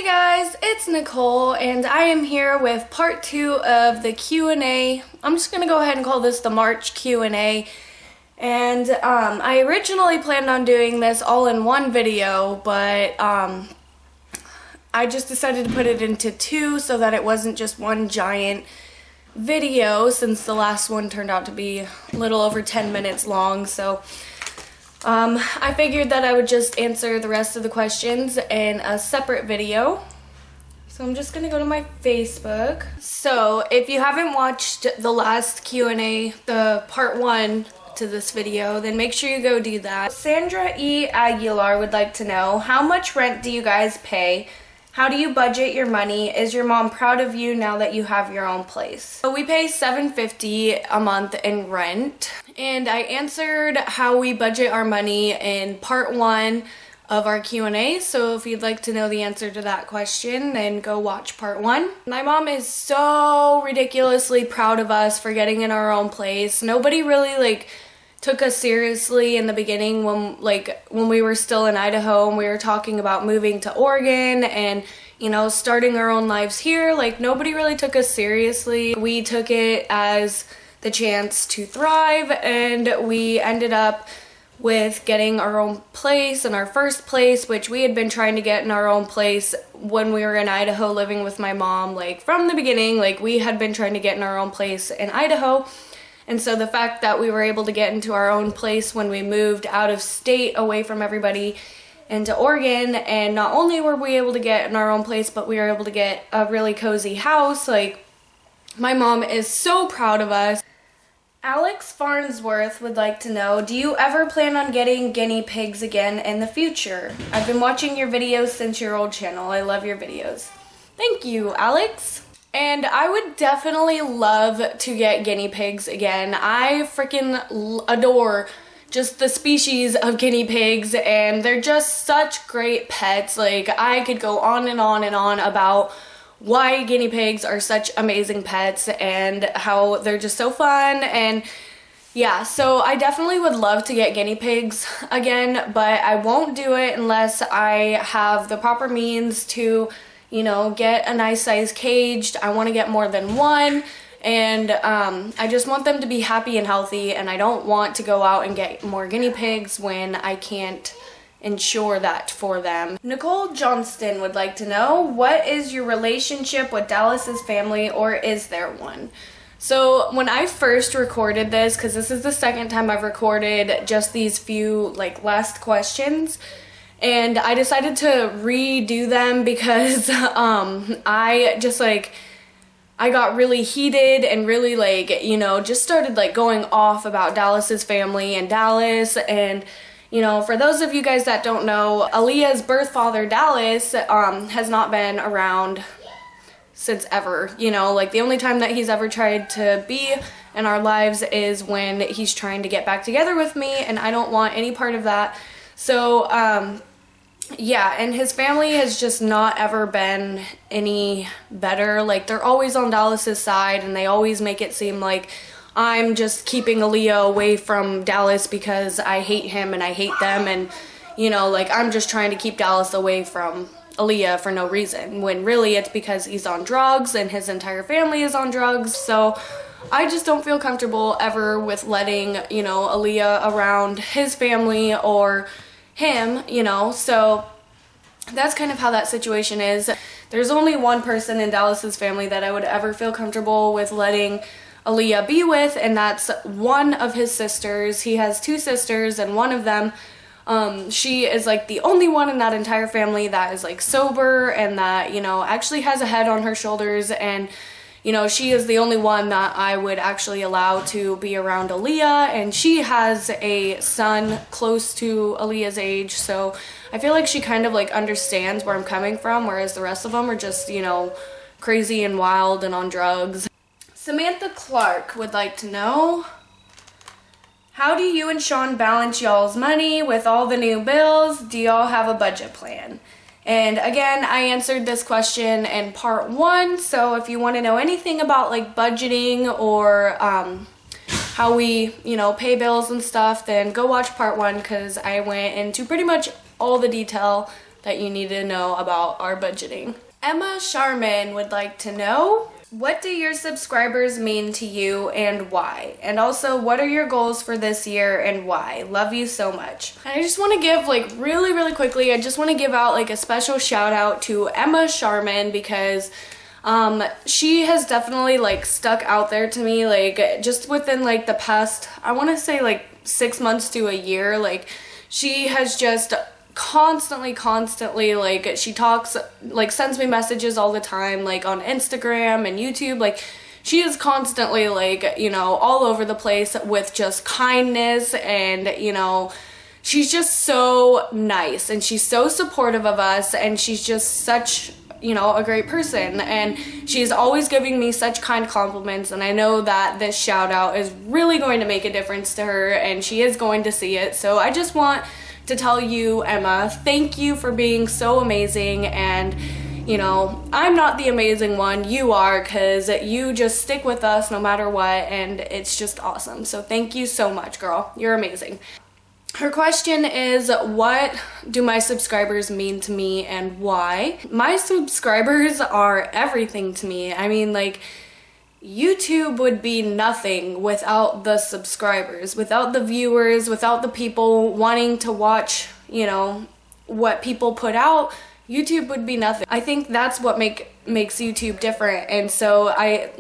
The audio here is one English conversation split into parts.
Hey guys, it's Nicole and I am here with part 2 of the Q&A. I'm just gonna go ahead and call this the March Q&A. And I originally planned on doing this all in one video, but I just decided to put it into 2 so that it wasn't just one giant video, since the last one turned out to be a little over 10 minutes long. So I figured that I would just answer the rest of the questions in a separate video. So I'm just gonna go to my Facebook. So if you haven't watched the last Q&A, the part 1 to this video, then make sure you go do that. Sandra E. Aguilar would like to know, how much rent do you guys pay? How do you budget your money? Is your mom proud of you now that you have your own place? So we pay $750 a month in rent. And I answered how we budget our money in part 1 of our Q&A. So if you'd like to know the answer to that question, then go watch part 1. My mom is so ridiculously proud of us for getting in our own place. Nobody really took us seriously in the beginning when we were still in Idaho and we were talking about moving to Oregon and, you know, starting our own lives here. Nobody really took us seriously. We took it as the chance to thrive, and we ended up with getting our own place and our first place, which we had been trying to get in our own place when we were in Idaho living with my mom. From the beginning, we had been trying to get in our own place in Idaho. And so the fact that we were able to get into our own place when we moved out of state away from everybody into Oregon, and not only were we able to get in our own place, but we were able to get a really cozy house. My mom is so proud of us. Alex Farnsworth would like to know, do you ever plan on getting guinea pigs again in the future? I've been watching your videos since your old channel. I love your videos. Thank you, Alex. And I would definitely love to get guinea pigs again. I freaking adore just the species of guinea pigs, and they're just such great pets. I could go on and on and on about why guinea pigs are such amazing pets and how they're just so fun. And yeah, so I definitely would love to get guinea pigs again, but I won't do it unless I have the proper means to, get a nice size caged. I want to get more than one, and I just want them to be happy and healthy, and I don't want to go out and get more guinea pigs when I can't ensure that for them. Nicole Johnston would like to know, what is your relationship with Dallas's family, or is there one? So when I first recorded this, because this is the second time I've recorded just these few last questions, and I decided to redo them because I just I got really heated and really just started going off about Dallas's family and Dallas. And for those of you guys that don't know, Aleia's birth father Dallas has not been around since ever. The only time that he's ever tried to be in our lives is when he's trying to get back together with me, and I don't want any part of that. So yeah, and his family has just not ever been any better. They're always on Dallas's side, and they always make it seem like I'm just keeping Aleia away from Dallas because I hate him and I hate them, and I'm just trying to keep Dallas away from Aleia for no reason, when really it's because he's on drugs and his entire family is on drugs. So I just don't feel comfortable ever with letting Aleia around his family or him, so that's kind of how that situation is. There's only one person in Dallas's family that I would ever feel comfortable with letting Aleia be with, and that's one of his sisters. He has 2 sisters, and one of them, she is the only one in that entire family that is sober and that, actually has a head on her shoulders, and she is the only one that I would actually allow to be around Aleia, and she has a son close to Aleia's age, so I feel like she kind of understands where I'm coming from, whereas the rest of them are just, crazy and wild and on drugs. Samantha Clark would like to know, how do you and Sean balance y'all's money with all the new bills? Do y'all have a budget plan? And again, I answered this question in part 1, so if you want to know anything about budgeting or how we, pay bills and stuff, then go watch part 1, because I went into pretty much all the detail that you need to know about our budgeting. Emma Sharman would like to know, what do your subscribers mean to you and why? And also, what are your goals for this year and why? Love you so much. And I just want to give really quickly, I just want to give out a special shout out to Emma Sharman because she has definitely stuck out there to me just within the past, I want to say 6 months to a year. She has just constantly she talks, sends me messages all the time on Instagram and YouTube. She is constantly all over the place with just kindness, and she's just so nice and she's so supportive of us, and she's just such a great person, and she's always giving me such kind compliments, and I know that this shout out is really going to make a difference to her, and she is going to see it. So I just want to tell you, Emma, thank you for being so amazing, and I'm not the amazing one, you are, because you just stick with us no matter what, and it's just awesome. So thank you so much, girl, you're amazing. Her question is, what do my subscribers mean to me and why? My subscribers are everything to me. I mean, YouTube would be nothing without the subscribers, without the viewers, without the people wanting to watch, what people put out. YouTube would be nothing. I think that's what makes YouTube different. And so I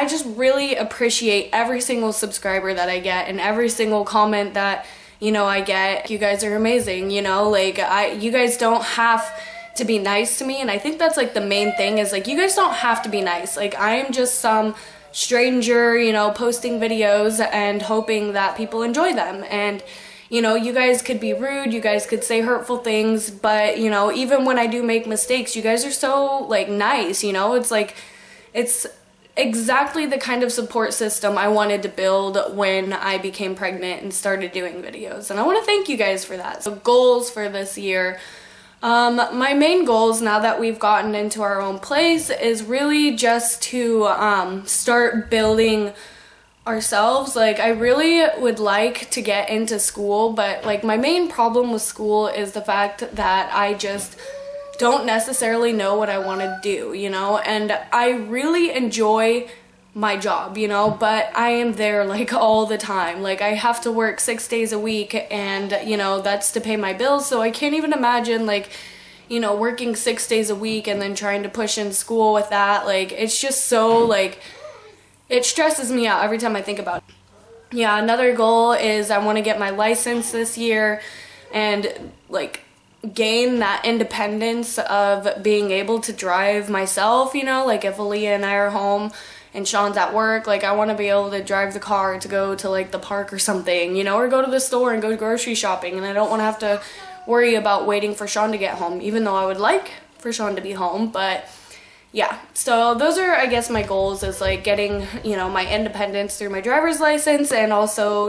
just really appreciate every single subscriber that I get and every single comment that I get. You guys are amazing, you guys don't have to be nice to me, and I think that's the main thing is you guys don't have to be nice. I am just some stranger, posting videos and hoping that people enjoy them, and you guys could be rude, you guys could say hurtful things, but even when I do make mistakes, you guys are so nice, it's exactly the kind of support system I wanted to build when I became pregnant and started doing videos, and I want to thank you guys for that. So goals for this year. My main goals, now that we've gotten into our own place, is really just to start building ourselves. I really would like to get into school, but my main problem with school is the fact that I just don't necessarily know what I want to do, and I really enjoy my job, but I am there all the time. I have to work 6 days a week, and that's to pay my bills, so I can't even imagine working 6 days a week and then trying to push in school with that. It's just so it stresses me out every time I think about it. Yeah, another goal is I want to get my license this year and gain that independence of being able to drive myself, if Aleia and I are home and Sean's at work, I want to be able to drive the car to go to the park or something, or go to the store and go grocery shopping, and I don't want to have to worry about waiting for Sean to get home, even though I would like for Sean to be home. But yeah, so those are, I guess, my goals, is getting, my independence through my driver's license, and also,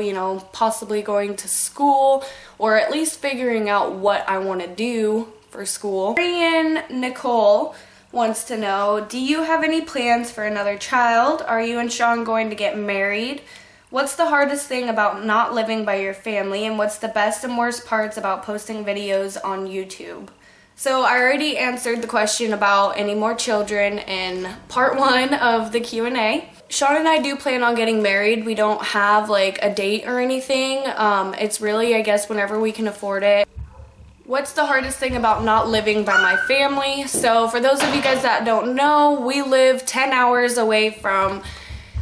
possibly going to school, or at least figuring out what I want to do for school. Marian Nicole wants to know, do you have any plans for another child? Are you and Sean going to get married? What's the hardest thing about not living by your family, and what's the best and worst parts about posting videos on YouTube? So I already answered the question about any more children in part 1 of the Q&A. Sean and I do plan on getting married. We don't have a date or anything. It's really, I guess, whenever we can afford it. What's the hardest thing about not living by my family? So for those of you guys that don't know, we live 10 hours away from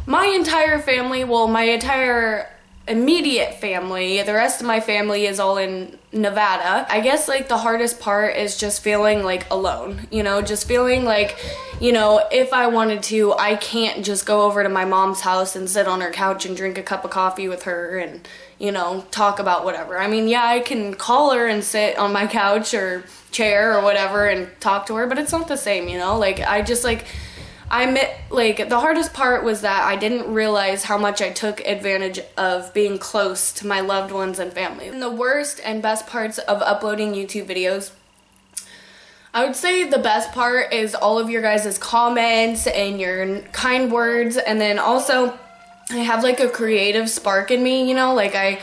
my entire family. Well, my entire immediate family. The rest of my family is all in Nevada. I guess the hardest part is just feeling alone, just feeling if I wanted to, I can't just go over to my mom's house and sit on her couch and drink a cup of coffee with her and talk about whatever. I mean, yeah, I can call her and sit on my couch or chair or whatever and talk to her, but it's not the same, the hardest part was that I didn't realize how much I took advantage of being close to my loved ones and family. And the worst and best parts of uploading YouTube videos, I would say the best part is all of your guys' comments and your kind words, and then also I have a creative spark in me, I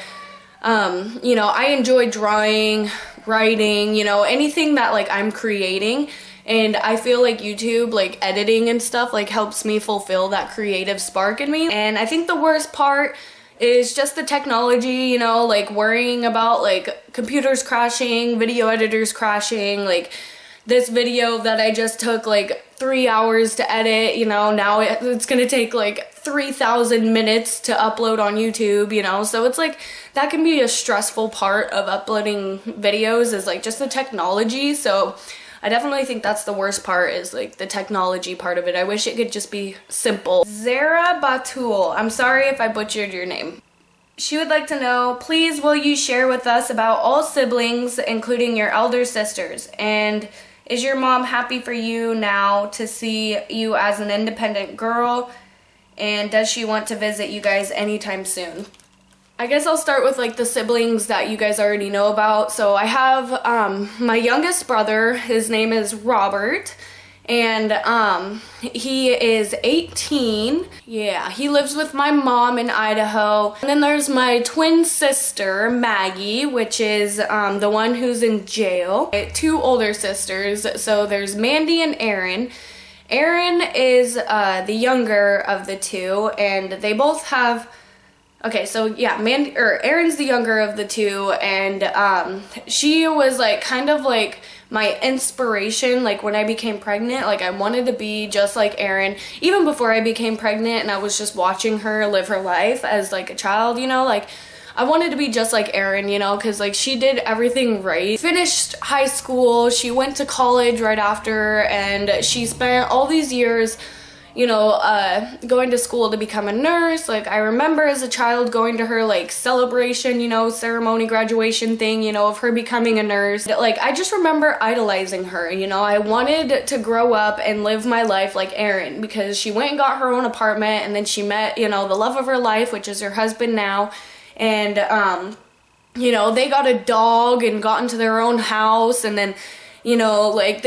enjoy drawing, writing, you know, anything that like I'm creating. And I feel like YouTube, like editing and stuff, like helps me fulfill that creative spark in me. And I think the worst part is just the technology, you know, like worrying about like computers crashing, video editors crashing, like this video that I just took like 3 hours to edit, you know, now it's gonna take like 3,000 minutes to upload on YouTube, you know, so it's like that can be a stressful part of uploading videos, is like just the technology. So I definitely think that's the worst part, is like the technology part of it. I wish it could just be simple. Zara Batul, I'm sorry if I butchered your name. She would like to know, please will you share with us about all siblings, including your elder sisters? And is your mom happy for you now to see you as an independent girl? And does she want to visit you guys anytime soon? I guess I'll start with like the siblings that you guys already know about. So I have my youngest brother, his name is Robert, and he is 18. Yeah, he lives with my mom in Idaho. And then there's my twin sister, Maggie, which is the one who's in jail. 2 older sisters, so there's Mandy and Erin. Erin is the younger of the 2, and they both have... Okay, so yeah, Erin's the younger of the 2, and she was like kind of like my inspiration. Like when I became pregnant, like I wanted to be just like Erin, even before I became pregnant, and I was just watching her live her life as like a child, you know, like I wanted to be just like Erin, you know, because like she did everything right. Finished high school, she went to college right after, and she spent all these years, you know, going to school to become a nurse. Like I remember as a child going to her like celebration, you know, ceremony, graduation thing, you know, of her becoming a nurse. Like I just remember idolizing her, you know. I wanted to grow up and live my life like Erin, because she went and got her own apartment, and then she met, you know, the love of her life, which is her husband now. And you know, they got a dog and got into their own house, and then, you know, like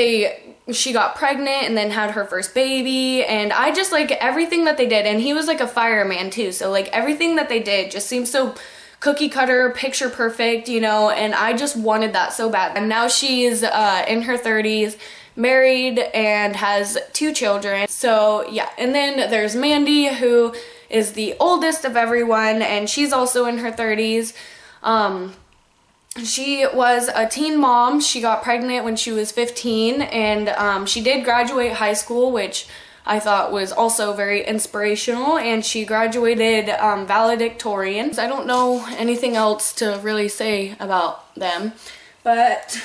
she got pregnant and then had her first baby, and I just like everything that they did. And he was like a fireman too, so like everything that they did just seemed so cookie cutter, picture perfect, you know, and I just wanted that so bad. And now she's in her 30s, married, and has 2 children. So yeah, and then there's Mandy, who is the oldest of everyone, and she's also in her 30s. She was a teen mom. She got pregnant when she was 15, and she did graduate high school, which I thought was also very inspirational, and she graduated valedictorian. I don't know anything else to really say about them, but...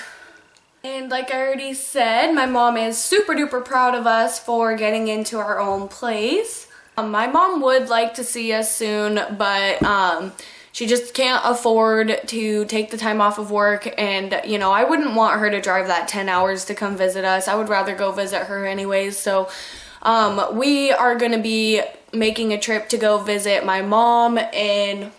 And like I already said, my mom is super duper proud of us for getting into our own place. My mom would like to see us soon, but she just can't afford to take the time off of work, and you know, I wouldn't want her to drive that 10 hours to come visit us. I would rather go visit her anyways. So we are gonna be making a trip to go visit my mom in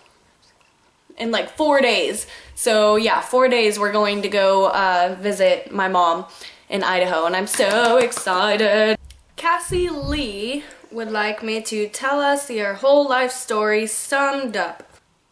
like 4 days. So yeah, 4 days we're going to go visit my mom in Idaho, and I'm so excited. Cassie Lee would like me to tell us your whole life story summed up.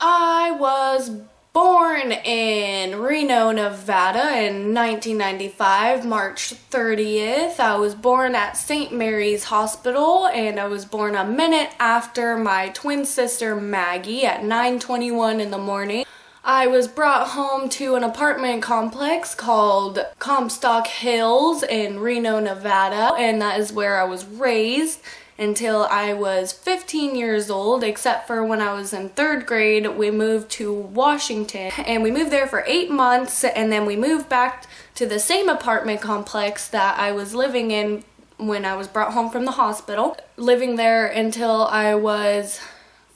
I was born in Reno, Nevada in 1995, March 30th. I was born at St. Mary's Hospital, and I was born a minute after my twin sister Maggie at 9:21 in the morning. I was brought home to an apartment complex called Comstock Hills in Reno, Nevada, and that is where I was raised until I was 15 years old, except for when I was in 3rd grade, we moved to Washington, and we moved there for 8 months, and then we moved back to the same apartment complex that I was living in when I was brought home from the hospital, living there until I was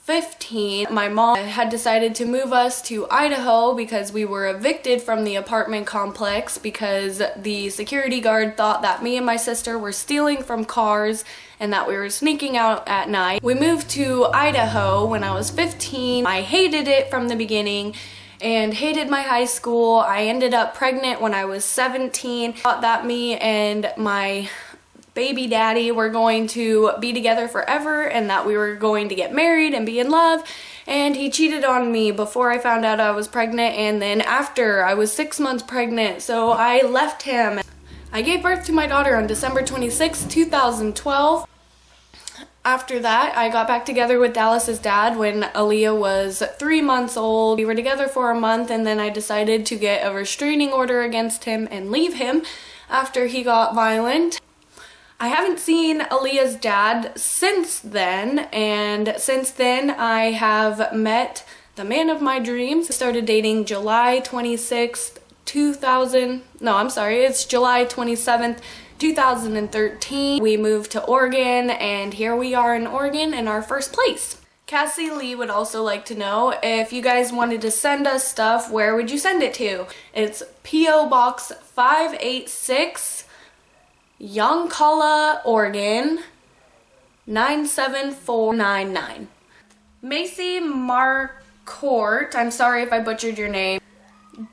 15. My mom had decided to move us to Idaho because we were evicted from the apartment complex because the security guard thought that me and my sister were stealing from cars and that we were sneaking out at night. We moved to Idaho when I was 15. I hated it from the beginning and hated my high school. I ended up pregnant when I was 17. Thought that me and my baby daddy were going to be together forever and that we were going to get married and be in love, and he cheated on me before I found out I was pregnant, and then after I was 6 months pregnant, so I left him. I gave birth to my daughter on December 26, 2012. After that, I got back together with Dallas's dad when Aleia was 3 months old. We were together for a month, and then I decided to get a restraining order against him and leave him after he got violent. I haven't seen Alea's dad since then, and since then I have met the man of my dreams. I started dating July 27th, 2013. We moved to Oregon, and here we are in Oregon in our first place. Cassie Lee would also like to know, if you guys wanted to send us stuff, where would you send it to? It's P.O. Box 586, Yoncalla, Oregon, 97499. Macy Marcourt, I'm sorry if I butchered your name.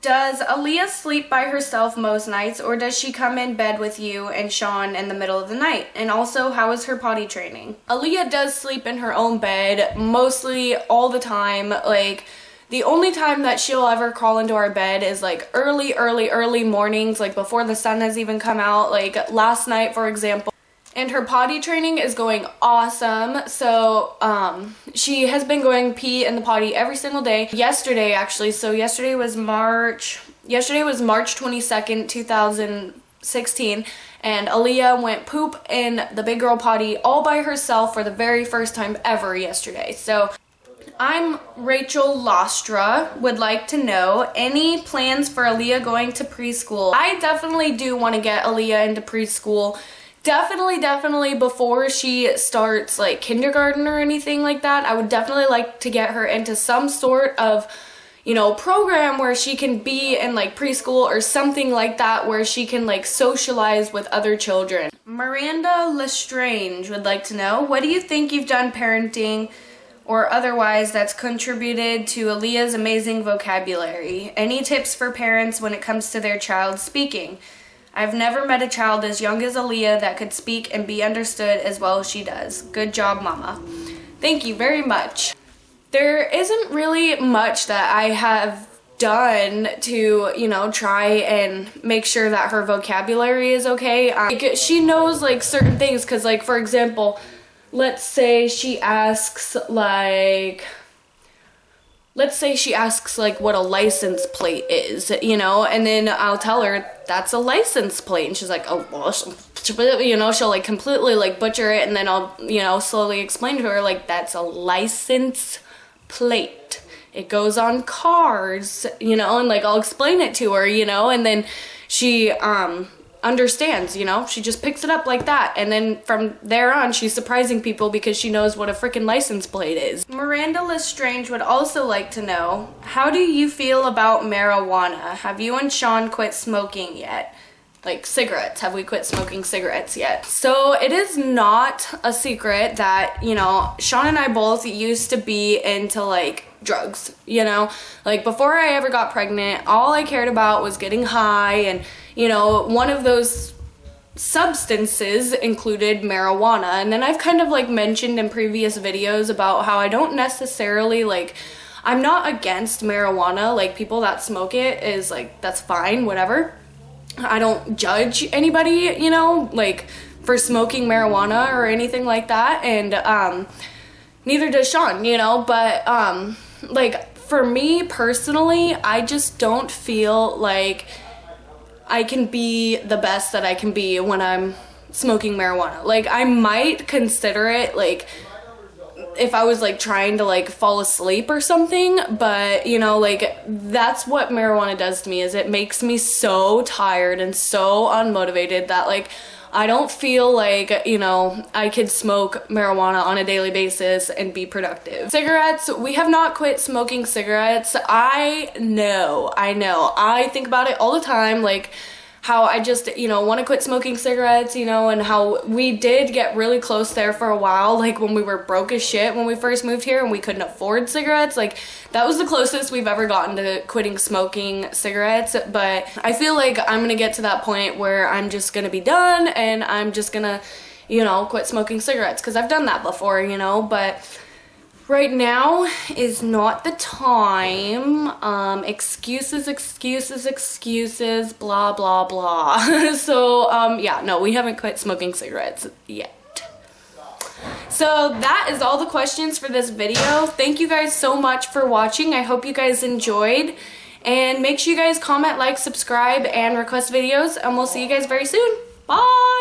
Does Aleia sleep by herself most nights, or does she come in bed with you and Sean in the middle of the night? And also, how is her potty training? Aleia does sleep in her own bed mostly all the time. Like, the only time that she'll ever crawl into our bed is like early mornings, like before the sun has even come out, like last night, for example. And her potty training is going awesome. So she has been going pee in the potty every single day. Yesterday, actually, so yesterday was March 22nd, 2016, and Aleia went poop in the big girl potty all by herself for the very first time ever yesterday. So I'm Rachel Lostra, would like to know, any plans for Aleia going to preschool? I definitely do want to get Aleia into preschool. Definitely before she starts like kindergarten or anything like that. I would definitely like to get her into some sort of, you know, program where she can be in like preschool or something like that, where she can like socialize with other children. Miranda Lestrange would like to know, what do you think you've done parenting or otherwise that's contributed to Aleia's amazing vocabulary? Any tips for parents when it comes to their child speaking? I've never met a child as young as Aleia that could speak and be understood as well as she does. Good job, Mama. Thank you very much. There isn't really much that I have done to, you know, try and make sure that her vocabulary is okay. Like, she knows like certain things, because like, for example, let's say she asks like what a license plate is, you know, and then I'll tell her that's a license plate, and she's like, oh, well, you know, she'll like completely like butcher it, and then I'll, you know, slowly explain to her like, that's a license plate. It goes on cars, you know, and like I'll explain it to her, you know, and then she understands, you know, she just picks it up like that, and then from there on she's surprising people because she knows what a freaking license plate is. Miranda Lestrange would also like to know, how do you feel about marijuana? Have you and Sean quit smoking yet? Like cigarettes, have we quit smoking cigarettes yet? So it is not a secret that, you know, Sean and I both used to be into like drugs, you know, like before I ever got pregnant, all I cared about was getting high, and you know, one of those substances included marijuana. And then I've kind of like mentioned in previous videos about how I don't necessarily like, I'm not against marijuana, like people that smoke it is like, that's fine, whatever. I don't judge anybody, you know, like for smoking marijuana or anything like that, and neither does Sean, you know, but like for me personally, I just don't feel like I can be the best that I can be when I'm smoking marijuana. Like I might consider it like if I was like trying to like fall asleep or something, but you know, like that's what marijuana does to me, is it makes me so tired and so unmotivated that like I don't feel like, you know, I could smoke marijuana on a daily basis and be productive. Cigarettes, we have not quit smoking cigarettes. I know. I think about it all the time, like how I just, you know, want to quit smoking cigarettes, you know, and how we did get really close there for a while, like when we were broke as shit when we first moved here and we couldn't afford cigarettes. Like that was the closest we've ever gotten to quitting smoking cigarettes. But I feel like I'm gonna get to that point where I'm just gonna be done and I'm just gonna, you know, quit smoking cigarettes, because I've done that before, you know. But right now is not the time. Excuses, excuses, excuses, blah, blah, blah. So, yeah, no, we haven't quit smoking cigarettes yet. So that is all the questions for this video. Thank you guys so much for watching. I hope you guys enjoyed. And make sure you guys comment, like, subscribe, and request videos. And we'll see you guys very soon. Bye!